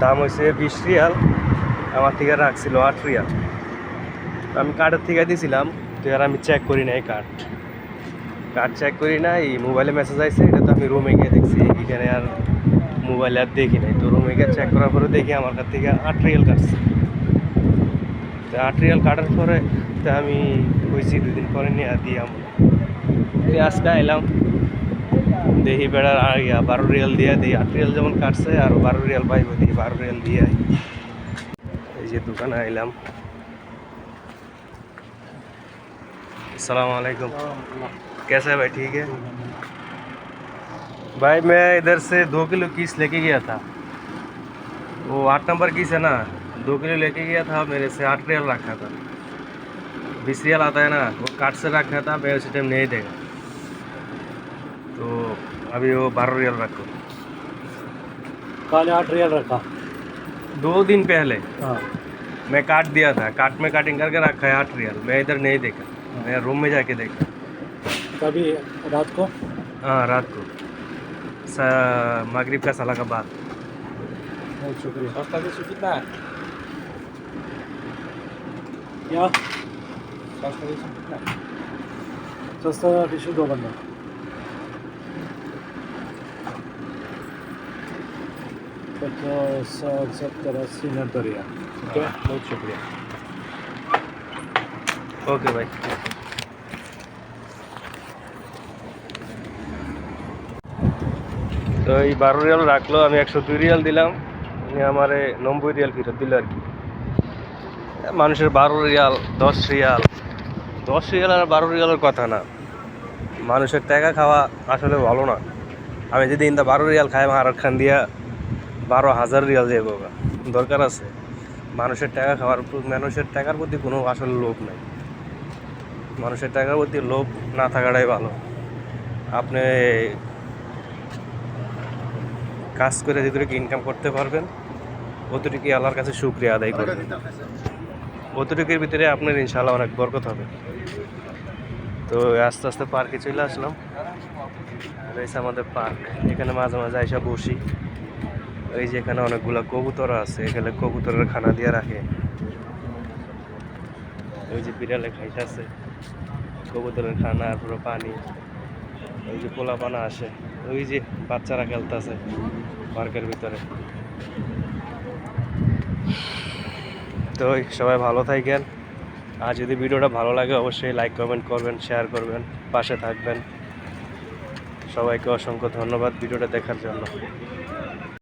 দাম হয়েছে 20 রিয়াল, আমার থেকে রাখছিল 8 রিয়াল। আমি কার্ডের থেকে দিয়েছিলাম, তো আর আমি চেক করি নাই কার্ড চেক করি না, এই মোবাইলে মেসেজ আসছে, এটা তো আমি রুমে গিয়ে দেখছি, এখানে আর মোবাইলে আর দেখি নাই। তো রুমে গিয়ে চেক করার পরে দেখি আমার কাছ থেকে 8 রিয়াল কাটছে। তো 8 রিয়াল কাটার পরে তো আমি কইছি 2 দিন পরে নিয়ে দিই আজকে এলাম, দেখি বেড়ার 12 রিয়াল দিয়ে দিই। 8 রিয়াল যেমন কাটছে আর 12 রিয়াল পাইব, দিই 12 রিয়াল দিয়ে। এই যে দোকানে আইলাম। अस्सलामुअलैकुम, कैसा है भाई? ठीक है भाई, मैं इधर से 2 किलो कीस लेके गया था, वो 8 नंबर कीस है ना, 2 किलो लेके गया था, मेरे से 8 रियाल रखा था। 20 रियाल आता है ना, वो कार्ड से रखा था, मैं उसी टाइम नहीं देगा, तो अभी वो 12 रियाल रखो। कल 8 रियाल रखा। 2 दिन पहले हाँ, मैं काट दिया था, काट में कटिंग करके रखा है 8 रियाल, मैं इधर नहीं देखा, मैं रूम में जाके देखा। कभी रात को। हाँ, रात को मगरिब का सला का बाद। बहुत शुक्रिया। सस्ता कितना कितना है? क्या सस्ता कितना है? सस्ता टिश्यू 2 बंदा। तो 60 70 80 90 रियाल। ठीक है, बहुत शुक्रिया। ओके भाई। তো এই 12 রিয়াল রাখলো, আমি 102 রিয়াল দিলাম, উনি আমারে 90 রিয়াল ফেরত দিল আর কি। মানুষের 12 রিয়াল 10 রিয়াল, 10 রিয়াল আর 12 রিয়ালের কথা না, মানুষের টাকা খাওয়া আসলে ভালো না। আমি যদি ইন্দা 12 রিয়াল খাই, আমার খান দিয়া 12,000 রিয়াল যাইব, দরকার আছে। মানুষের টাকা খাওয়ার, মানুষের টাকার প্রতি কোনো আসলে লোভ নাই। মানুষের টাকার প্রতি লোভ না থাকাটাই ভালো। আপনি কাজ করে যেটুকু ইনকাম করতে পারবেন, অতটুকুই আল্লাহর কাছে শুকরিয়া আদায় করবেন, অতটুকুর ভিতরে আপনার ইনশাআল্লাহ অনেক বরকত হবে। তো আস্তে আস্তে পার্কে চলে আসলাম, রয়েছে আমাদের পার্ক। এখানে মাঝে মাঝে এসে বসি। এই যে এখানে অনেকগুলো কবুতর আছে, এখানে কবুতরের খানা দিয়ে রাখে। ওই যে বিড়ালে খাইতেছে কবুতরের খানা আর পুরো পানি। ওই যে পোলা পানা আসে, ওই যে বাচ্চারা খেলতেছে পার্কের ভিতরে। তো সবাই ভালো থাকেন, আর যদি ভিডিওটা ভালো লাগে অবশ্যই লাইক কমেন্ট করবেন, শেয়ার করবেন, পাশে থাকবেন। সবাইকে অসংখ্য ধন্যবাদ ভিডিওটা দেখার জন্য।